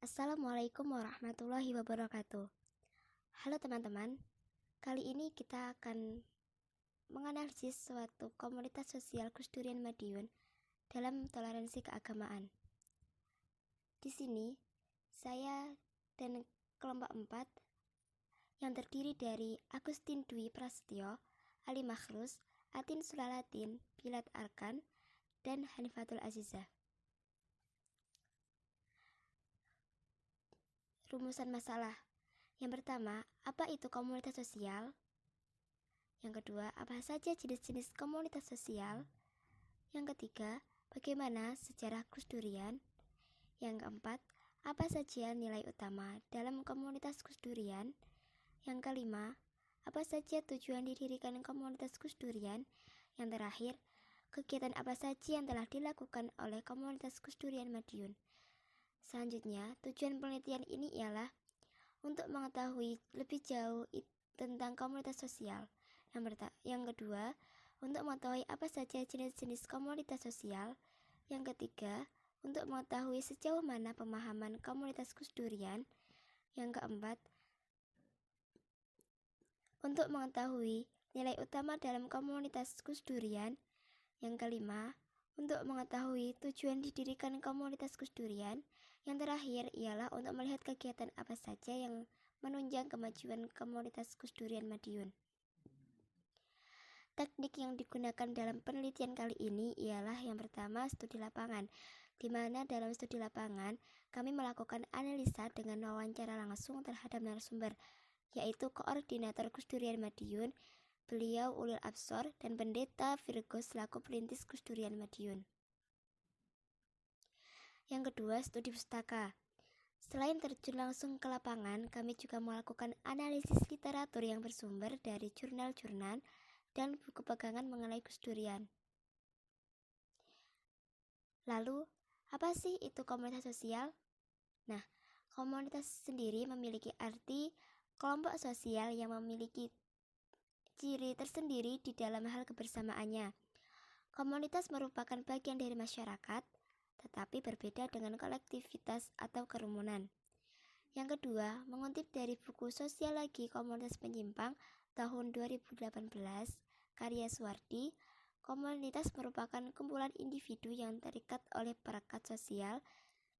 Assalamualaikum warahmatullahi wabarakatuh. Halo teman-teman, kali ini kita akan menganalisis suatu komunitas sosial Gus Durian Madiun dalam toleransi keagamaan. Di sini, saya dan kelompok 4 yang terdiri dari Agustin Dwi Prasetyo, Ali Makhrus, Atin Sulalatin, Bilat Arkan, dan Hanifatul Azizah. Rumusan masalah. Yang pertama, apa itu komunitas sosial? Yang kedua, apa saja jenis-jenis komunitas sosial? Yang ketiga, bagaimana sejarah Gus Durian? Yang keempat, apa saja nilai utama dalam komunitas Gus Durian? Yang kelima, apa saja tujuan didirikan komunitas Gus Durian? Yang terakhir, kegiatan apa saja yang telah dilakukan oleh komunitas Gus Durian Madiun? Selanjutnya, tujuan penelitian ini ialah untuk mengetahui lebih jauh tentang komunitas sosial. Yang kedua, untuk mengetahui apa saja jenis-jenis komunitas sosial. Yang ketiga, untuk mengetahui sejauh mana pemahaman komunitas Gus Durian. Yang keempat, untuk mengetahui nilai utama dalam komunitas Gus Durian. Yang kelima, untuk mengetahui tujuan didirikan komunitas Gus Durian. Yang terakhir ialah untuk melihat kegiatan apa saja yang menunjang kemajuan komunitas Gus Durian Madiun. Teknik yang digunakan dalam penelitian kali ini ialah yang pertama, studi lapangan, di mana dalam studi lapangan kami melakukan analisa dengan wawancara langsung terhadap narasumber, yaitu koordinator Gus Durian Madiun, beliau ulil absor, dan pendeta Virgo selaku perintis Gus Durian Madiun. Yang kedua, studi pustaka. Selain terjun langsung ke lapangan, kami juga melakukan analisis literatur yang bersumber dari jurnal-jurnal dan buku pegangan mengenai Gus Durian. Lalu, apa sih itu komunitas sosial? Nah, komunitas sendiri memiliki arti kelompok sosial yang memiliki ciri tersendiri di dalam hal kebersamaannya. Komunitas merupakan bagian dari masyarakat, tetapi berbeda dengan kolektivitas atau kerumunan. Yang kedua, mengutip dari buku Sosiologi Komunitas Penyimpang tahun 2018, karya Suwardi, komunitas merupakan kumpulan individu yang terikat oleh perekat sosial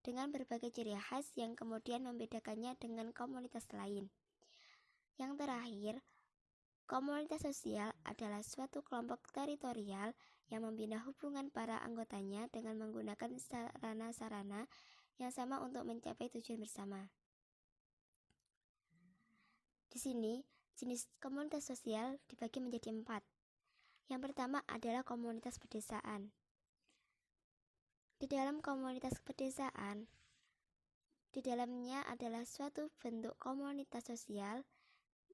dengan berbagai ciri khas yang kemudian membedakannya dengan komunitas lain. Yang terakhir, komunitas sosial adalah suatu kelompok teritorial yang membina hubungan para anggotanya dengan menggunakan sarana-sarana yang sama untuk mencapai tujuan bersama. Di sini, jenis komunitas sosial dibagi menjadi 4. Yang pertama adalah komunitas pedesaan. Di dalam komunitas pedesaan, di dalamnya adalah suatu bentuk komunitas sosial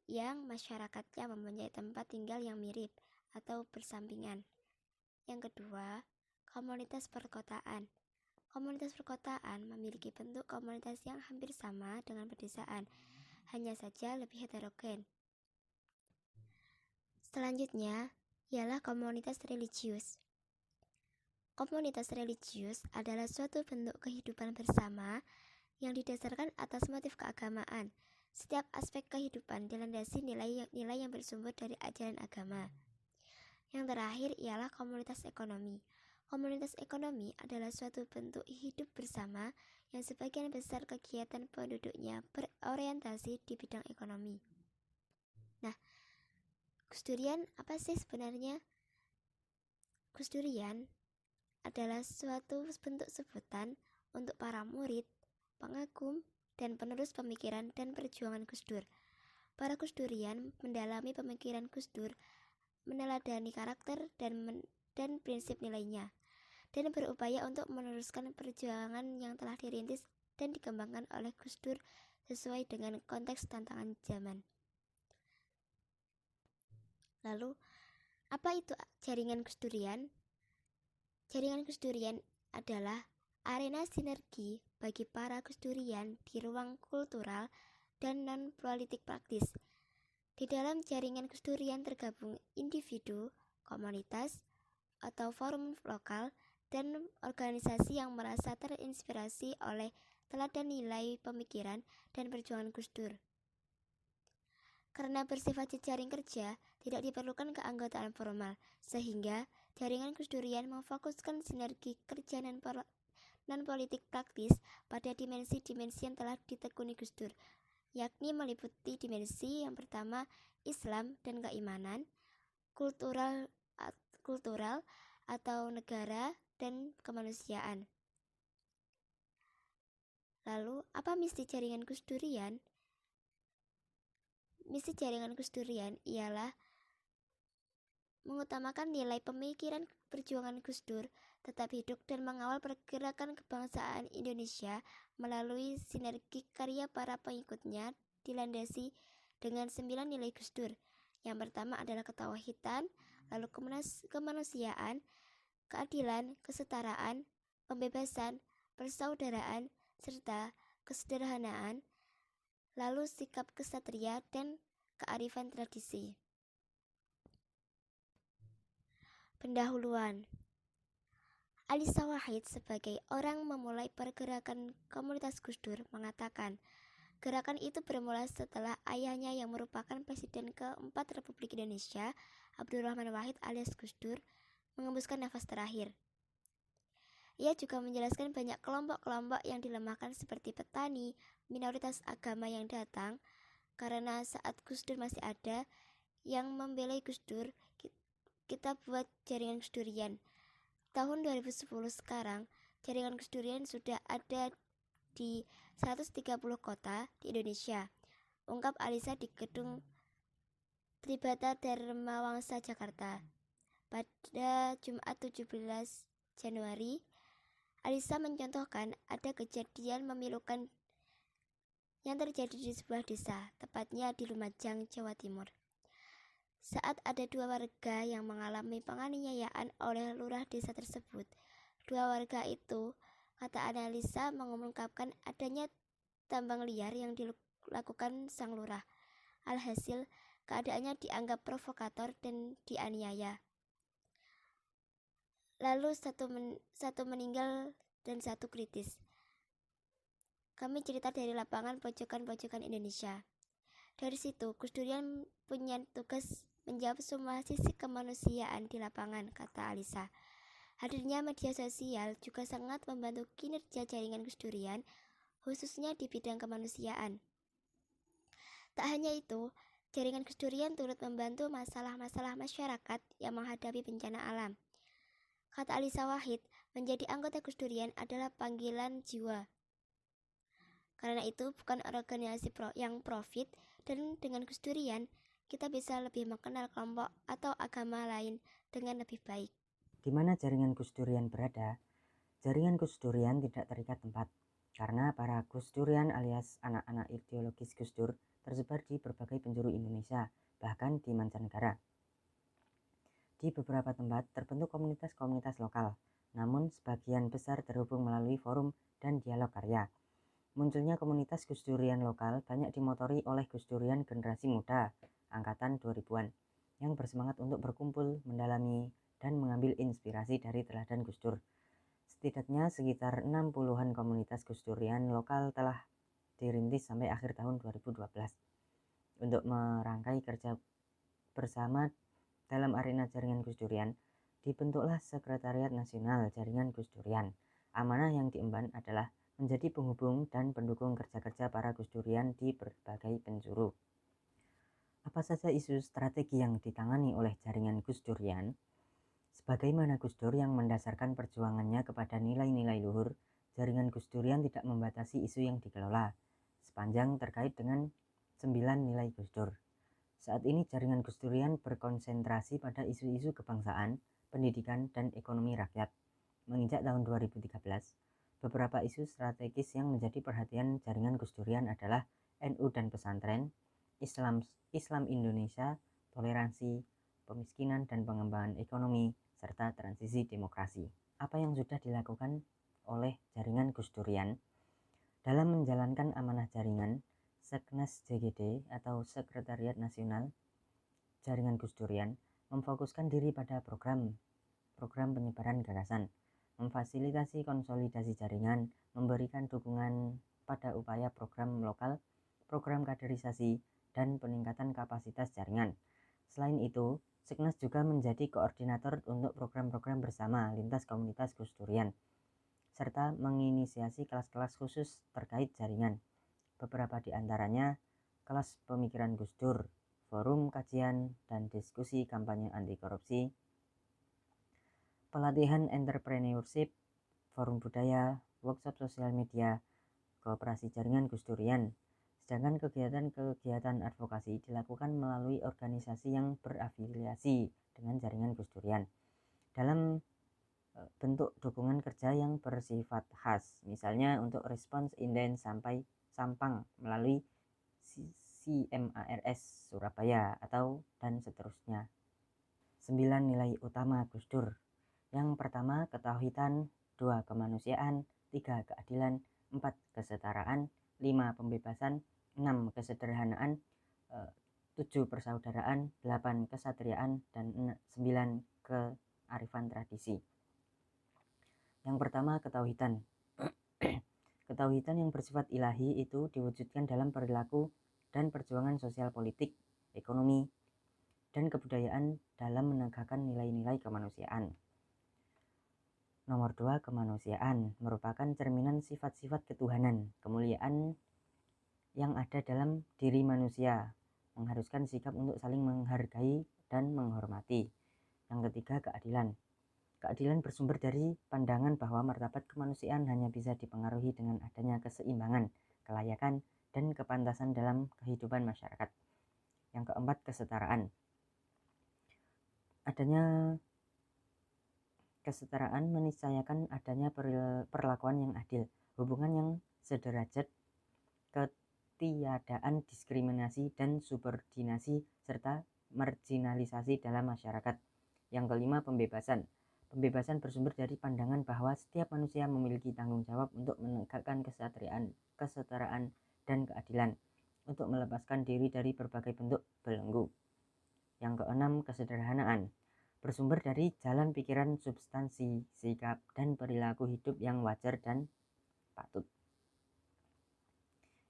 yang masyarakatnya mempunyai tempat tinggal yang mirip atau bersampingan. Yang kedua, komunitas perkotaan. Komunitas perkotaan memiliki bentuk komunitas yang hampir sama dengan pedesaan, hanya saja lebih heterogen. Selanjutnya, ialah komunitas religius. Komunitas religius adalah suatu bentuk kehidupan bersama yang didasarkan atas motif keagamaan. Setiap aspek kehidupan dilandasi nilai-nilai yang bersumber dari ajaran agama. Yang terakhir ialah komunitas ekonomi. Komunitas ekonomi adalah suatu bentuk hidup bersama yang sebagian besar kegiatan penduduknya berorientasi di bidang ekonomi. Nah, Gus Durian apa sih sebenarnya? Gus Durian adalah suatu bentuk sebutan untuk para murid, pengagum, dan penerus pemikiran dan perjuangan Gus Dur. Para Gus Durian mendalami pemikiran Gus Dur, meneladani karakter dan prinsip nilainya, dan berupaya untuk meneruskan perjuangan yang telah dirintis dan dikembangkan oleh Gus Dur sesuai dengan konteks tantangan zaman. Lalu, apa itu jaringan Gus Durian? Jaringan Gus Durian adalah arena sinergi bagi para Gus Durian di ruang kultural dan non-politik praktis. Di dalam jaringan Gus Durian tergabung individu, komunitas, atau forum lokal, dan organisasi yang merasa terinspirasi oleh teladan nilai pemikiran dan perjuangan Gus Dur. Karena bersifat jejaring kerja, tidak diperlukan keanggotaan formal, sehingga jaringan Gus Durian memfokuskan sinergi kerja non-politik praktis pada dimensi-dimensi yang telah ditekuni Gus Dur, yakni meliputi dimensi yang pertama Islam dan keimanan, kultural atau negara, dan kemanusiaan. Lalu, apa misi jaringan Gus Durian? Misi jaringan Gus Durian ialah mengutamakan nilai pemikiran perjuangan Gus Dur tetap hidup dan mengawal pergerakan kebangsaan Indonesia melalui sinergi karya para pengikutnya dilandasi dengan 9 nilai Gus Dur. Yang pertama adalah ketauhidan, lalu kemanusiaan, keadilan, kesetaraan, pembebasan, persaudaraan, serta kesederhanaan, lalu sikap kesatria dan kearifan tradisi. Pendahuluan. Alisa Wahid sebagai orang memulai pergerakan komunitas Gus Dur mengatakan, gerakan itu bermula setelah ayahnya yang merupakan Presiden keempat Republik Indonesia, Abdurrahman Wahid alias Gus Dur, mengembuskan nafas terakhir. Ia juga menjelaskan banyak kelompok-kelompok yang dilemahkan seperti petani, minoritas agama yang datang, karena saat Gus Dur masih ada yang membelai Gus Dur, kita buat jaringan Gus Durian. Tahun 2010 sekarang, jaringan Gus Durian sudah ada di 130 kota di Indonesia, ungkap Alisa di Gedung Tribata Dharma Wangsa Jakarta. Pada Jumat 17 Januari, Alisa mencontohkan ada kejadian memilukan yang terjadi di sebuah desa, tepatnya di Lumajang, Jawa Timur. Saat ada 2 warga yang mengalami penganiayaan oleh lurah desa tersebut. 2 warga itu, kata analisa, mengungkapkan adanya tambang liar yang dilakukan sang lurah. Alhasil, keadaannya dianggap provokator dan dianiaya. Lalu satu meninggal dan 1 kritis. Kami cerita dari lapangan pojokan-pojokan Indonesia. Dari situ, Gus Durian punya tugas menjawab semua sisi kemanusiaan di lapangan, kata Alisa. Hadirnya media sosial juga sangat membantu kinerja jaringan Gus Durian, khususnya di bidang kemanusiaan. Tak hanya itu, jaringan Gus Durian turut membantu masalah-masalah masyarakat yang menghadapi bencana alam. Kata Alisa Wahid, menjadi anggota Gus Durian adalah panggilan jiwa. Karena itu bukan organisasi yang profit, dan dengan Gus Durian kita bisa lebih mengenal kelompok atau agama lain dengan lebih baik. Di mana jaringan Gus Durian berada? Jaringan Gus Durian tidak terikat tempat, karena para Gus Durian alias anak-anak ideologis Gus Dur tersebar di berbagai penjuru Indonesia, bahkan di mancanegara. Di beberapa tempat terbentuk komunitas-komunitas lokal, namun sebagian besar terhubung melalui forum dan dialog karya. Munculnya komunitas Gus Durian lokal banyak dimotori oleh Gus Durian generasi muda, angkatan 2000-an, yang bersemangat untuk berkumpul, mendalami, dan mengambil inspirasi dari teladan Gus Dur. Setidaknya sekitar 60-an komunitas Gus Durian lokal telah dirintis sampai akhir tahun 2012. Untuk merangkai kerja bersama dalam arena jaringan Gus Durian, dibentuklah Sekretariat Nasional Jaringan Gus Durian. Amanah yang diemban adalah menjadi penghubung dan pendukung kerja-kerja para Gus Durian di berbagai penjuru. Apa saja isu strategi yang ditangani oleh jaringan Gus Durian? Sebagaimana Gus Dur yang mendasarkan perjuangannya kepada nilai-nilai luhur, jaringan Gus Durian tidak membatasi isu yang dikelola, sepanjang terkait dengan 9 nilai Gus Dur. Saat ini jaringan Gus Durian berkonsentrasi pada isu-isu kebangsaan, pendidikan, dan ekonomi rakyat. Menginjak tahun 2013, beberapa isu strategis yang menjadi perhatian jaringan Gus Durian adalah NU dan pesantren, Islam Indonesia, toleransi, pemiskinan dan pengembangan ekonomi, serta transisi demokrasi. Apa yang sudah dilakukan oleh jaringan Gus Durian? Dalam menjalankan amanah jaringan, Seknas JGD atau Sekretariat Nasional Jaringan Gus Durian memfokuskan diri pada program penyebaran gagasan, memfasilitasi konsolidasi jaringan, memberikan dukungan pada upaya program lokal, program kaderisasi, dan peningkatan kapasitas jaringan. Selain itu, Seknas juga menjadi koordinator untuk program-program bersama lintas komunitas Gus Durian, serta menginisiasi kelas-kelas khusus terkait jaringan. Beberapa di antaranya kelas pemikiran Gus Dur, forum kajian dan diskusi kampanye anti korupsi, pelatihan entrepreneurship, forum budaya, workshop sosial media, kooperasi jaringan Gus Durian. Sedangkan kegiatan-kegiatan advokasi dilakukan melalui organisasi yang berafiliasi dengan jaringan Gus Durian dalam bentuk dukungan kerja yang bersifat khas, misalnya untuk respons inden sampai Sampang melalui CMARS Surabaya atau dan seterusnya. 9 nilai utama Gus Dur. Yang pertama, ketauhidan, 2 kemanusiaan, 3 keadilan, 4 kesetaraan, 5 pembebasan, 6 kesederhanaan, 7 persaudaraan, 8 kesatriaan, dan 9 kearifan tradisi. Yang pertama, ketauhidan. Ketauhidan yang bersifat ilahi itu diwujudkan dalam perilaku dan perjuangan sosial politik, ekonomi, dan kebudayaan dalam menegakkan nilai-nilai kemanusiaan. Nomor 2, kemanusiaan merupakan cerminan sifat-sifat ketuhanan, kemuliaan yang ada dalam diri manusia, mengharuskan sikap untuk saling menghargai dan menghormati. Yang ketiga, keadilan. Keadilan bersumber dari pandangan bahwa martabat kemanusiaan hanya bisa dipengaruhi dengan adanya keseimbangan, kelayakan, dan kepantasan dalam kehidupan masyarakat. Yang keempat, kesetaraan. Adanya kesetaraan meniscayakan adanya perlakuan yang adil, hubungan yang sederajat, ketiadaan diskriminasi dan subordinasi, serta marginalisasi dalam masyarakat. Yang kelima, pembebasan. Pembebasan bersumber dari pandangan bahwa setiap manusia memiliki tanggung jawab untuk menegakkan kesetaraan, dan keadilan, untuk melepaskan diri dari berbagai bentuk belenggu. Yang keenam, kesederhanaan. Bersumber dari jalan pikiran, substansi, sikap, dan perilaku hidup yang wajar dan patut.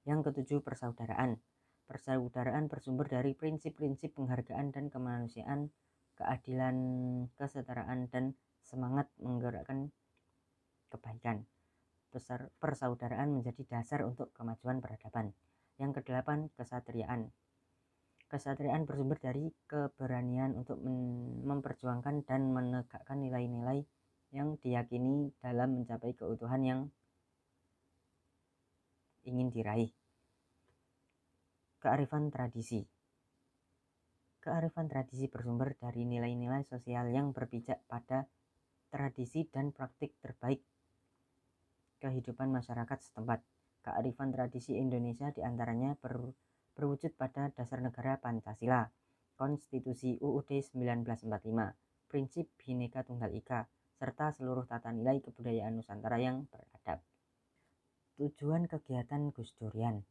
Yang ketujuh, persaudaraan. Persaudaraan bersumber dari prinsip-prinsip penghargaan dan kemanusiaan, keadilan, kesetaraan, dan semangat menggerakkan kebaikan. Persaudaraan menjadi dasar untuk kemajuan peradaban. Yang kedelapan, kesatriaan. Kesatriaan bersumber dari keberanian untuk memperjuangkan dan menegakkan nilai-nilai yang diyakini dalam mencapai keutuhan yang ingin diraih. Kearifan tradisi. Kearifan tradisi bersumber dari nilai-nilai sosial yang berpijak pada tradisi dan praktik terbaik kehidupan masyarakat setempat. Kearifan tradisi Indonesia diantaranya berwujud pada dasar negara Pancasila, Konstitusi UUD 1945, prinsip Bhinneka Tunggal Ika, serta seluruh tata nilai kebudayaan Nusantara yang beradab. Tujuan kegiatan Gus Durian.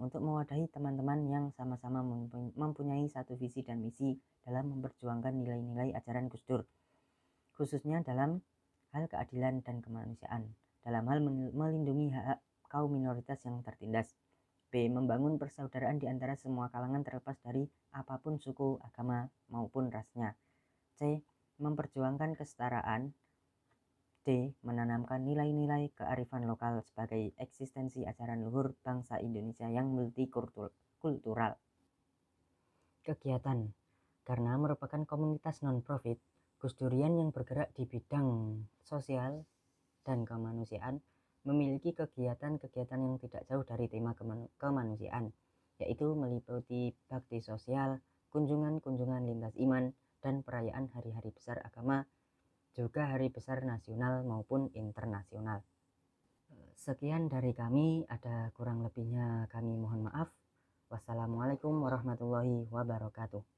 Untuk mewadahi teman-teman yang sama-sama mempunyai satu visi dan misi dalam memperjuangkan nilai-nilai ajaran Gus Dur, khususnya dalam hal keadilan dan kemanusiaan, dalam hal melindungi hak kaum minoritas yang tertindas. B. Membangun persaudaraan di antara semua kalangan terlepas dari apapun suku, agama, maupun rasnya. C. Memperjuangkan kesetaraan. D. Menanamkan nilai-nilai kearifan lokal sebagai eksistensi ajaran luhur bangsa Indonesia yang multikultural. Kegiatan. Karena merupakan komunitas non-profit, Gus Durian yang bergerak di bidang sosial dan kemanusiaan memiliki kegiatan-kegiatan yang tidak jauh dari tema kemanusiaan, yaitu meliputi bakti sosial, kunjungan-kunjungan lintas iman, dan perayaan hari-hari besar agama, juga hari besar nasional maupun internasional. Sekian dari kami, ada kurang lebihnya kami mohon maaf. Wassalamualaikum warahmatullahi wabarakatuh.